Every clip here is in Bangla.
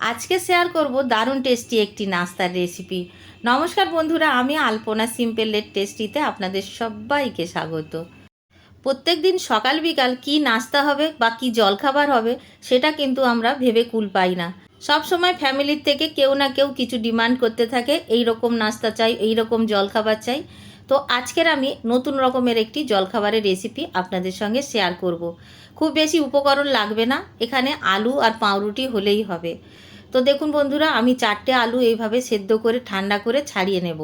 আজকে শেয়ার করব দারুণ টেস্টি একটি নাস্তার রেসিপি। নমস্কার বন্ধুরা, আমি আলপনা সিম্পল এর টেস্টিতে আপনাদের সবাইকে স্বাগত। প্রত্যেক দিন সকাল বিকাল কি নাস্তা হবে বা কি জলখাবার হবে সেটা কিন্তু আমরা ভেবে কুল পাই না। সব সময় ফ্যামিলির থেকে কেউ না কেউ কিছু ডিমান্ড করতে থাকে, এই রকম নাস্তা চাই, এই রকম জলখাবার চাই। তো আজকের আমি নতুন রকমের একটি জলখাবারের রেসিপি আপনাদের সঙ্গে শেয়ার করব। খুব বেশি উপকরণ লাগবে না, এখানে আলু আর পাউরুটি হলেই হবে। তো দেখুন বন্ধুরা, আমি 4টে আলু এইভাবে সেদ্ধ করে ঠান্ডা করে ছাড়িয়ে নেব।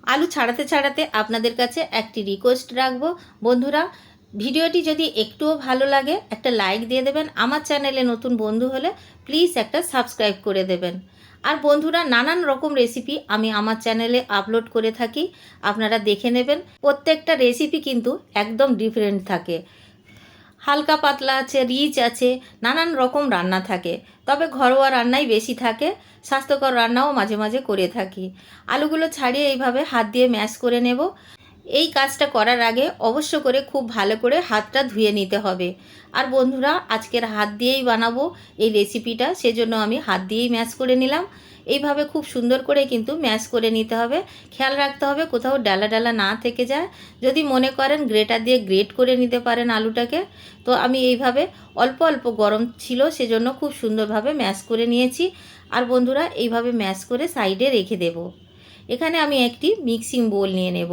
আলু ছাড়াতে ছাড়াতে আপনাদের কাছে একটি রিকোয়েস্ট রাখবো বন্ধুরা, ভিডিওটি যদি একটুও ভালো লাগে একটা লাইক দিয়ে দেবেন। আমার চ্যানেলে নতুন বন্ধু হলে প্লিজ একটা সাবস্ক্রাইব করে দেবেন। আর বন্ধুরা, নানান রকম রেসিপি আমি আমার চ্যানেলে আপলোড করে থাকি, আপনারা দেখে নেবেন। প্রত্যেকটা রেসিপি কিন্তু একদম ডিফারেন্ট থাকে, হালকা পাতলা আছে, রিচ আছে, নানান রকম রান্না থাকে। তবে ঘরোয়া রান্নাই বেশি থাকে, স্বাস্থ্যকর রান্নাও মাঝে মাঝে করে থাকি। আলুগুলো ছাড়িয়ে এইভাবে হাত দিয়ে ম্যাশ করে নেব। এই কাজটা করার আগে অবশ্য করে খুব ভালো করে হাতটা ধুয়ে নিতে হবে। আর বন্ধুরা, আজকের হাত দিয়েই বানাবো এই রেসিপিটা, সেজন্য আমি হাত দিয়েই ম্যাশ করে নিলাম। এইভাবে খুব সুন্দর করে কিন্তু ম্যাশ করে নিতে হবে। খেয়াল রাখতে হবে কোথাও ডালা ডালা না থেকে যায়। যদি মনে করেন গ্রেটার দিয়ে গ্রেট করে নিতে পারেন আলুটাকে। তো আমি এইভাবে অল্প অল্প গরম ছিল সেজন্য খুব সুন্দরভাবে ম্যাশ করে নিয়েছি। আর বন্ধুরা, এইভাবে ম্যাশ করে সাইডে রেখে দেব। এখানে আমি একটি মিক্সিং বোল নিয়ে নেব।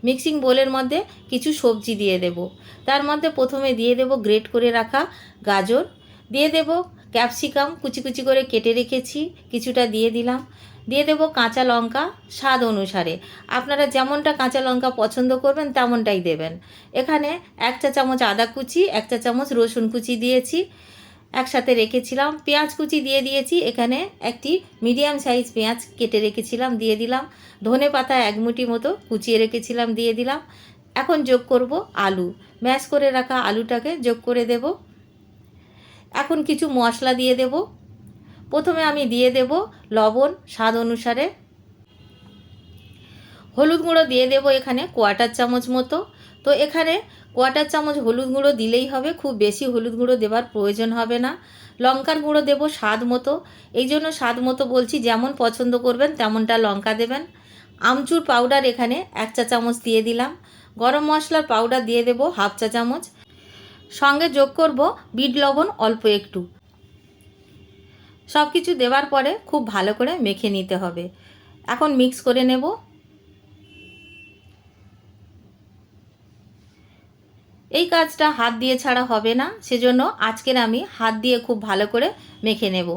মিক্সিং বোলের মধ্যে কিছু সবজি দিয়ে দেব। তার মধ্যে প্রথমে দিয়ে দেব গ্রেট করে রাখা গাজর, দিয়ে দেব ক্যাপসিকাম কুচি কুচি করে কেটে রেখেছি, কিছুটা দিয়ে দিলাম। দিয়ে দেব কাঁচা লঙ্কা স্বাদ অনুসারে, আপনারা যেমনটা কাঁচা লঙ্কা পছন্দ করবেন তেমনটাই দেবেন। এখানে 1 চা চামচ আদা কুচি, 1 চা চামচ রসুন কুচি দিয়েছি, একসাথে রেখেছিলাম। পেঁয়াজ কুচি দিয়ে দিয়েছি, এখানে একটি মিডিয়াম সাইজ পেঁয়াজ কেটে রেখেছিলাম দিয়ে দিলাম। ধনে পাতা 1 মুঠি মতো কুচিয়ে রেখেছিলাম দিয়ে দিলাম। এখন যোগ করব আলু, ম্যাশ করে রাখা আলুটাকে যোগ করে দেব। এখন কিছু মশলা দিয়ে দেব। প্রথমে আমি দিয়ে দেব লবণ স্বাদ অনুসারে, হলুদ গুঁড়ো দিয়ে দেব এখানে 1/4 চামচ মতো। তো এখানে 1/4 চামচ হলুদ গুঁড়ো দিলেই হবে, খুব বেশি হলুদ গুঁড়ো দেওয়ার প্রয়োজন হবে না। লঙ্কার গুঁড়ো দেব স্বাদ মতো, এই জন্য স্বাদ মতো বলছি, যেমন পছন্দ করবেন তেমনটা লঙ্কা দেবেন। আমচুর পাউডার এখানে 1 চা চামচ দিয়ে দিলাম। গরম মশলার পাউডার দিয়ে দেব 1/2 চা চামচ। সঙ্গে যোগ করব বিট লবণ অল্প একটু। সব কিছু দেওয়ার পরে খুব ভালো করে মেখে নিতে হবে। এখন মিক্স করে নেব। এই কাজটা হাত দিয়ে ছাড়া হবে না, সেজন্য আজকের আমি হাত দিয়ে খুব ভালো করে মেখে নেব।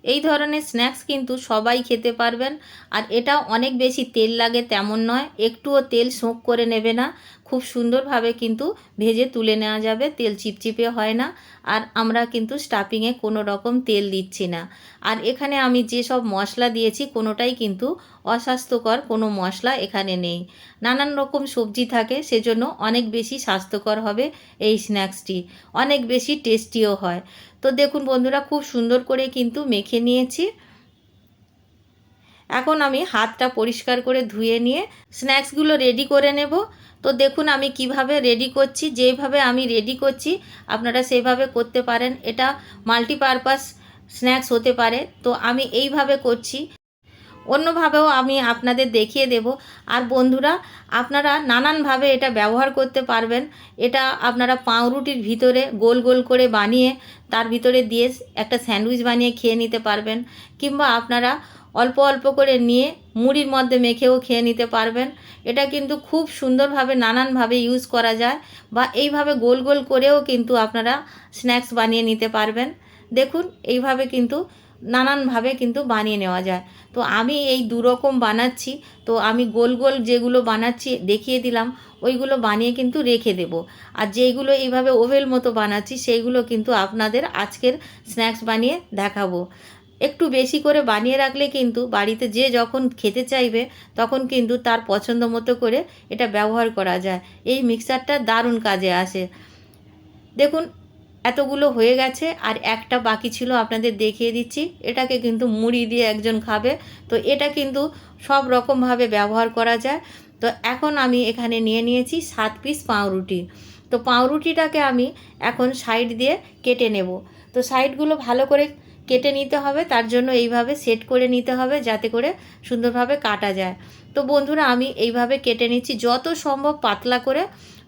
এই ধরনের স্ন্যাক্স কিন্তু সবাই খেতে পারবেন। আর এটা অনেক বেশি তেল লাগে তেমন নয়, একটুও তেল সোক করে নেবে না, খুব সুন্দরভাবে কিন্তু ভেজে তুলে নেওয়া যাবে, তেল চিপচিপে হয় না। আর আমরা কিন্তু স্টাফিংয়ে কোনো রকম তেল দিচ্ছি না। আর এখানে আমি যেসব মশলা দিয়েছি কোনোটাই কিন্তু অস্বাস্থ্যকর কোনো মশলা এখানে নেই। নানান রকম সবজি থাকে, সেজন্য অনেক বেশি স্বাস্থ্যকর হবে এই স্ন্যাক্সটি, অনেক বেশি টেস্টিও হয়। তো দেখুন বন্ধুরা, খুব সুন্দর করে কিন্তু মেখে নিয়েছি। এখন আমি হাতটা পরিষ্কার করে ধুয়ে নিয়ে স্ন্যাক্সগুলো রেডি করে নেব। তো দেখুন আমি কিভাবে রেডি করছি, যেভাবে আমি রেডি করছি আপনারা সেভাবে করতে পারেন, এটা মাল্টিপারপাস স্ন্যাক্স হতে পারে। তো আমি এইভাবে করছি, অন্যভাবেও আমি আপনাদের দেখিয়ে দেব। আর বন্ধুরা, আপনারা নানানভাবে এটা ব্যবহার করতে পারবেন। এটা আপনারা পাউরুটির ভিতরে গোল গোল করে বানিয়ে তার ভিতরে দিয়ে একটা স্যান্ডউইচ বানিয়ে খেয়ে নিতে পারবেন, কিংবা আপনারা অল্প অল্প করে নিয়ে মুড়ির মধ্যে মেখেও খেয়ে নিতে পারবেন। এটা কিন্তু খুব সুন্দরভাবে নানানভাবে ইউজ করা যায়, বা এইভাবে গোল গোল করেও কিন্তু আপনারা স্ন্যাক্স বানিয়ে নিতে পারবেন। দেখুন এইভাবে কিন্তু নানানভাবে কিন্তু বানিয়ে নেওয়া যায়। তো আমি এই 2 রকম বানাচ্ছি। তো আমি গোল গোল যেগুলো বানাচ্ছি দেখিয়ে দিলাম, ওইগুলো বানিয়ে কিন্তু রেখে দেব। আর যেইগুলো এইভাবে ওভেল মতো বানাচ্ছি সেইগুলো কিন্তু আপনাদের আজকের স্ন্যাক্স বানিয়ে দেখাবো। একটু বেশি করে বানিয়ে রাখলে কিন্তু বাড়িতে যে যখন খেতে চাইবে তখন কিন্তু তার পছন্দ মতো করে এটা ব্যবহার করা যায়। এই মিক্সারটা দারুণ কাজে আসে। দেখুন এতগুলো হয়ে গেছে, আর একটা বাকি ছিল, আপনাদের দেখিয়ে দিচ্ছি। এটাকে কিন্তু মুড়ি দিয়ে একজন খাবে, তো এটা কিন্তু সব রকমভাবে ব্যবহার করা যায়। তো এখন আমি এখানে নিয়ে নিয়েছি 7 পিস পাউরুটি। তো পাউরুটিটাকে আমি এখন সাইড দিয়ে কেটে নেব। তো সাইডগুলো ভালো করে কেটে নিতে হবে, তার জন্য এইভাবে সেট করে নিতে হবে যাতে করে সুন্দরভাবে কাটা যায়। তো বন্ধুরা আমি এইভাবে কেটে নিচ্ছি, যত সম্ভব পাতলা করে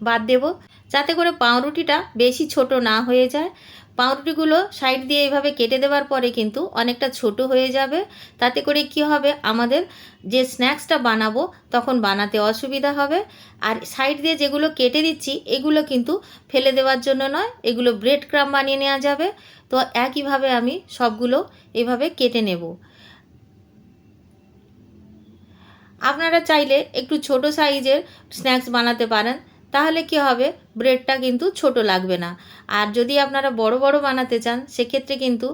বাদ দেব যাতে করে পাউরুটিটা বেশি ছোট না হয়ে যায়। পাউরুটিগুলো সাইড দিয়ে এইভাবে কেটে দেওয়ার পরে কিন্তু অনেকটা ছোট হয়ে যাবে, তাতে করে কি হবে, আমাদের যে স্ন্যাক্সটা বানাবো তখন বানাতে অসুবিধা হবে। আর সাইড দিয়ে যেগুলো কেটে দিচ্ছি এগুলো কিন্তু ফেলে দেওয়ার জন্য নয়, এগুলো ব্রেড ক্রাম্ব বানিয়ে নেওয়া যাবে। তো একইভাবে আমি সবগুলো এভাবে কেটে নেব। আপনারা চাইলে একটু ছোট সাইজের স্ন্যাক্স বানাতে পারেন, তাহলে কি হবে, ব্রেডটা কিন্তু ছোট লাগবে না। আর যদি আপনারা বড় বড় বানাতে চান সেক্ষেত্রে কিন্তু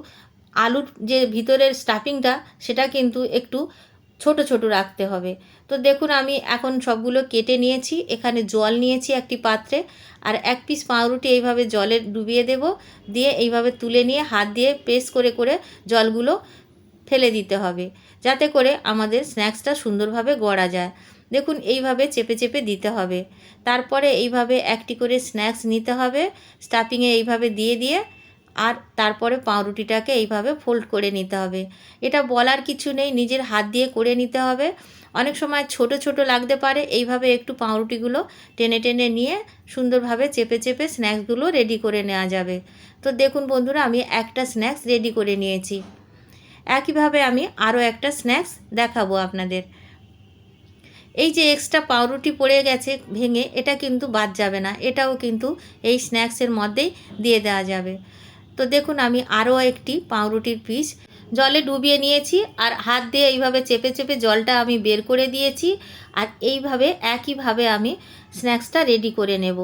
আলুর যে ভিতরের স্টাফিংটা সেটা কিন্তু একটু ছোট ছোট রাখতে হবে। তো দেখুন আমি এখন সবগুলো কেটে নিয়েছি, এখানে জল নিয়েছি একটি পাত্রে, আর এক পিস পাউরুটি এইভাবে জলে ডুবিয়ে দেব, দিয়ে এইভাবে তুলে নিয়ে হাত দিয়ে প্রেস করে করে জলগুলো ফেলে দিতে হবে যাতে করে আমাদের স্ন্যাক্সটা সুন্দরভাবে গড়া যায়। দেখুন এইভাবে চেপে চেপে দিতে হবে, তারপরে এইভাবে একটি করে স্ন্যাক্স নিতে হবে, স্টাফিংয়ে এইভাবে দিয়ে দিয়ে, আর তারপরে পাউরুটিটাকে এইভাবে ফোল্ড করে নিতে হবে। এটা বলার কিছু নেই, নিজের হাত দিয়ে করে নিতে হবে। অনেক সময় ছোট ছোট লাগতে পারে, এইভাবে একটু পাউরুটিগুলো টেনে টেনে নিয়ে সুন্দরভাবে চেপে চেপে স্ন্যাক্সগুলো রেডি করে নেওয়া যাবে। তো দেখুন বন্ধুরা আমি একটা স্ন্যাক্স রেডি করে নিয়েছি। একইভাবে আমি আরও একটা স্ন্যাক্স দেখাবো আপনাদের। এই যে এক্সট্রা পাউরুটি পড়ে গেছে ভেঙে, এটা কিন্তু বাদ যাবে না, এটাও কিন্তু এই স্ন্যাক্সের মধ্যেই দিয়ে দেওয়া যাবে। তো দেখুন আমি আরও একটি পাউরুটির পিস জলে ডুবিয়ে নিয়েছি, আর হাত দিয়ে এইভাবে চেপে চেপে জলটা আমি বের করে দিয়েছি। আর এইভাবে একইভাবে আমি স্ন্যাক্সটা রেডি করে নেব।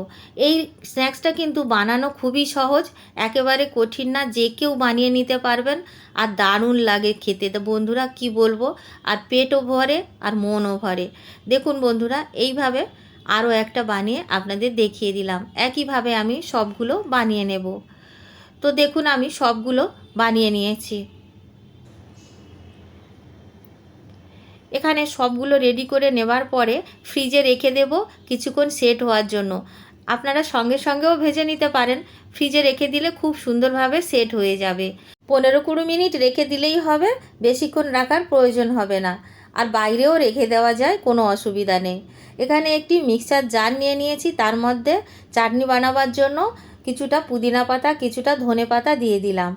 এই স্ন্যাক্সটা কিন্তু বানানো খুবই সহজ, একেবারে কঠিন না, যে কেউ বানিয়ে নিতে পারবেন। আর দারুণ লাগে খেতে, তো বন্ধুরা কি বলবো, আর পেটও ভরে আর মনও ভরে। দেখুন বন্ধুরা এইভাবে আরও একটা বানিয়ে আপনাদের দেখিয়ে দিলাম, একইভাবে আমি সবগুলো বানিয়ে নেব। তো দেখুন আমি সবগুলো বানিয়ে নিয়েছি। এখানে সবগুলো রেডি করে নেবার পরে ফ্রিজে রেখে দেব কিছুক্ষণ সেট হওয়ার জন্য। আপনারা সঙ্গে সঙ্গেও ভেজে নিতে পারেন, ফ্রিজে রেখে দিলে খুব সুন্দরভাবে সেট হয়ে যাবে। 15-20 মিনিট রেখে দিলেই হবে, বেশিক্ষণ রাখার প্রয়োজন হবে না। আর বাইরেও রেখে দেওয়া যায়, কোনো অসুবিধা নেই। এখানে একটি মিক্সার জার নিয়ে নিয়েছি, তার মধ্যে চাটনি বানাবার জন্য কিছুটা পুদিনা পাতা কিছুটা ধনে পাতা দিয়ে দিলাম।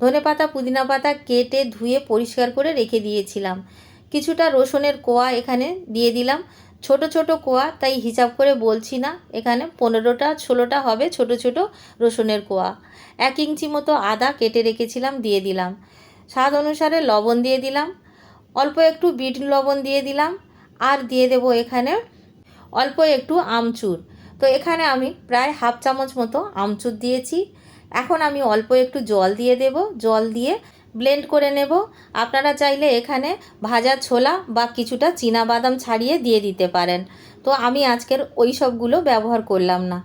ধনে পাতা পুদিনা পাতা কেটে ধুয়ে পরিষ্কার করে রেখে দিয়েছিলাম। কিছুটা রসুনের কোয়া এখানে দিয়ে দিলাম, ছোট ছোট কোয়া, তাই হিসাব করে বলছি না, এখানে 15-16টা হবে ছোট ছোট রসুনের কোয়া। 1 ইঞ্চি মতো আদা কেটে রেখেছিলাম দিয়ে দিলাম। স্বাদ অনুসারে লবণ দিয়ে দিলাম, অল্প একটু বিট লবণ দিয়ে দিলাম, আর দিয়ে দেব এখানে অল্প একটু আমচুর। তো এখানে আমি প্রায় হাফ চামচ মতো আমচুর দিয়েছি। এখন আমি অল্প একটু জল দিয়ে দেব, জল দিয়ে ব্লেন্ড করে নেব। আপনারা চাইলে এখানে ভাজা ছোলা বা কিছুটা চীনা বাদাম ছাড়িয়ে দিয়ে দিতে পারেন, তো আমি আজকের ওই সবগুলো ব্যবহার করলাম না।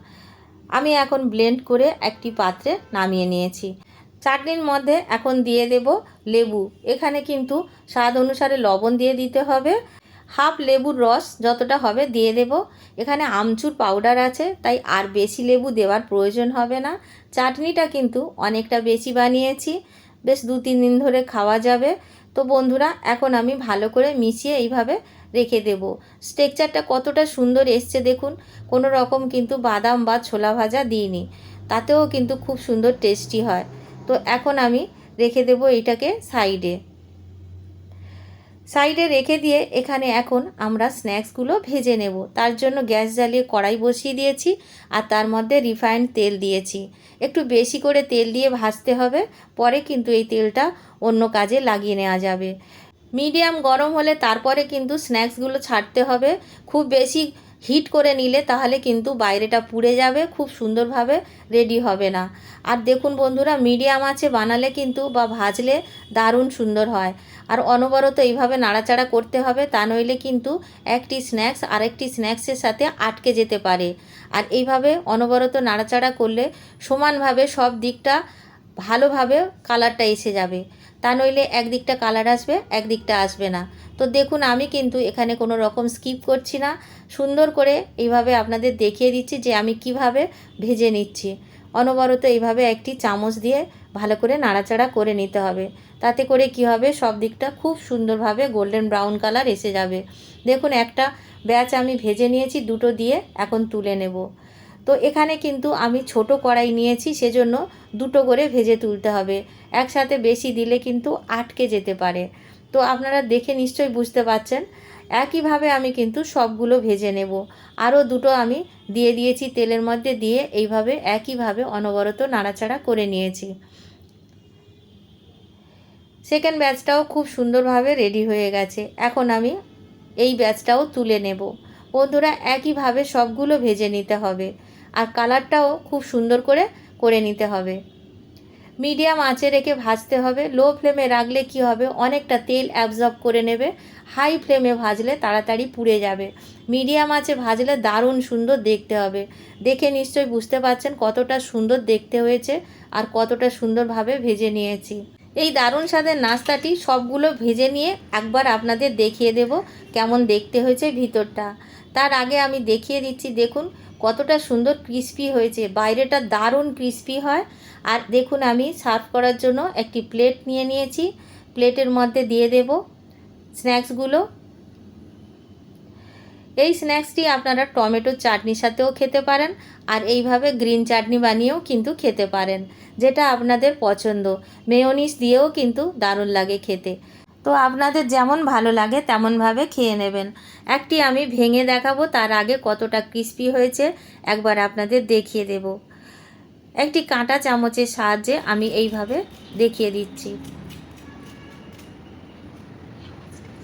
আমি এখন ব্লেন্ড করে একটি পাত্রে নামিয়ে নিয়েছি। চাটনির মধ্যে এখন দিয়ে দেব লেবু, এখানে কিন্তু স্বাদ অনুসারে লবণ দিয়ে দিতে হবে। হাফ লেবুর রস যতটা হবে দিয়ে দেব। এখানে আমচুর পাউডার আছে, তাই আর বেশি লেবু দেওয়ার প্রয়োজন হবে না। চাটনিটা কিন্তু অনেকটা বেশি বানিয়েছি, বেশ 2-3 দিন ধরে খাওয়া যাবে। তো বন্ধুরা এখন আমি ভালো করে মিশিয়ে এইভাবে রেখে দেব। স্ট্রাকচারটা কতটা সুন্দর এসছে দেখুন, কোনো রকম কিন্তু বাদাম বা ছোলা ভাজা দিইনি, তাতেও কিন্তু খুব সুন্দর টেস্টি হয়। তো এখন আমি রেখে দেব এইটাকে সাইডে। সাইডে রেখে দিয়ে এখানে এখন আমরা স্ন্যাক্সগুলো ভেজে নেব। তার জন্য গ্যাস জ্বালিয়ে কড়াই বসিয়ে দিয়েছি, আর তার মধ্যে রিফাইন্ড তেল দিয়েছি। একটু বেশি করে তেল দিয়ে ভাজতে হবে, পরে কিন্তু এই তেলটা অন্য কাজে লাগিয়ে নেওয়া যাবে। মিডিয়াম গরম হলে তারপরে কিন্তু স্ন্যাক্সগুলো ছাড়তে হবে। খুব বেশি হিট করে নিলে তাহলে কিন্তু বাইরেটা পুড়ে যাবে, খুব সুন্দরভাবে রেডি হবে না। আর দেখুন বন্ধুরা মিডিয়াম আঁচে বানালে কিন্তু বা ভাজলে দারুণ সুন্দর হয়। আর অনবরত এইভাবে নাড়াচাড়া করতে হবে, তা নইলে কিন্তু একটি স্ন্যাক্স আরেকটি স্ন্যাক্সের সাথে আটকে যেতে পারে। আর এইভাবে অনবরত নাড়াচাড়া করলে সমানভাবে সব দিকটা ভালোভাবে কালারটা এসে যাবে। তা নইলে একদিকটা কালার আসবে, একদিকটা আসবে না। তো দেখুন আমি কিন্তু এখানে কোনো রকম স্কিপ করছি না, সুন্দর করে এইভাবে আপনাদের দেখিয়ে দিচ্ছি যে আমি কিভাবে ভেজে নিচ্ছি। অনবরত এইভাবে একটি চামচ দিয়ে ভালো করে নাড়াচাড়া করে নিতে হবে। তাতে করে কি হবে, সব দিকটা খুব সুন্দরভাবে গোল্ডেন ব্রাউন কালার এসে যাবে। দেখুন একটা ব্যাচ আমি ভেজে নিয়েছি, দুটো দিয়ে এখন তুলে নেব। তো এখানে কিন্তু আমি ছোট কড়াই নিয়েছি, সেজন্য দুটো করে ভেজে তুলতে হবে। একসাথে বেশি দিলে কিন্তু আটকে যেতে পারে। তো আপনারা দেখে নিশ্চয়ই বুঝতে পারছেন। একইভাবে আমি কিন্তু সবগুলো ভেজে নেব। আরও দুটো আমি দিয়ে দিয়েছি তেলের মধ্যে, দিয়ে এইভাবে একইভাবে অনবরত নাড়াচাড়া করে নিয়েছি। সেকেন্ড ব্যাচটাও খুব সুন্দরভাবে রেডি হয়ে গেছে। এখন আমি এই ব্যাচটাও তুলে নেব। বন্ধুরা একইভাবে সবগুলো ভেজে নিতে হবে, আর কালারটাও খুব সুন্দর করে করে নিতে হবে। মিডিয়াম আঁচে রেখে ভাজতে হবে। লো ফ্লেমে রাখলে কি হবে, অনেকটা তেল অ্যাবজর্ব করে নেবে। হাই ফ্লেমে ভাজলে তাড়াতাড়ি পুড়ে যাবে। মিডিয়াম আঁচে ভাজলে দারুণ সুন্দর দেখতে হবে। দেখে নিশ্চয়ই বুঝতে পারছেন কতটা সুন্দর দেখতে হয়েছে আর কতটা সুন্দরভাবে ভেজে নিয়েছি। এই দারুণ স্বাদের নাস্তাটি সবগুলো ভেজে নিয়ে একবার আপনাদের দেখিয়ে দেব কেমন দেখতে হয়েছে ভিতরটা। তার আগে আমি দেখিয়ে দিচ্ছি, দেখুন কতটা সুন্দর ক্রিস্পি হয়েছে। বাইরেটা দারুণ ক্রিস্পি হয়। আর দেখুন আমি সার্ভ করার জন্য একটি প্লেট নিয়ে নিয়েছি। প্লেটের মধ্যে দিয়ে দেব স্ন্যাক্সগুলো। এই স্ন্যাক্সটি আপনারা টমেটোর চাটনির সাথেও খেতে পারেন, আর এইভাবে গ্রিন চাটনি বানিয়েও কিন্তু খেতে পারেন, যেটা আপনাদের পছন্দ। মেয়োনিজ দিয়েও কিন্তু দারুণ লাগে খেতে। তো আপনাদের যেমন ভালো লাগে তেমনভাবে খেয়ে নেবেন। একটি আমি ভেঙে দেখাবো, তার আগে কতটা ক্রিস্পি হয়েছে একবার আপনাদের দেখিয়ে দেব। একটি কাঁটা চামচের সাহায্যে আমি এইভাবে দেখিয়ে দিচ্ছি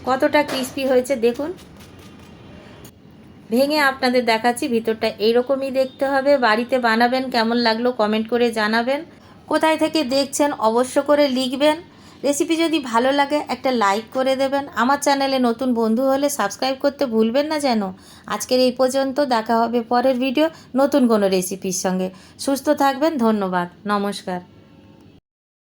কতটা ক্রিস্পি হয়েছে। দেখুন ভেঙে আপনাদের দেখাচ্ছি, ভিতরটা এইরকমই দেখতে হবে। বাড়িতে বানাবেন, কেমন লাগলো কমেন্ট করে জানাবেন। কোথায় থেকে দেখছেন অবশ্য করে লিখবেন। রেসিপি যদি ভালো লাগে একটা লাইক করে দেবেন। আমার চ্যানেলে নতুন বন্ধু হলে সাবস্ক্রাইব করতে ভুলবেন না যেন। আজকের এই পর্যন্ত, দেখা হবে পরের ভিডিও নতুন কোনো রেসিপির সঙ্গে। সুস্থ থাকবেন, ধন্যবাদ, নমস্কার।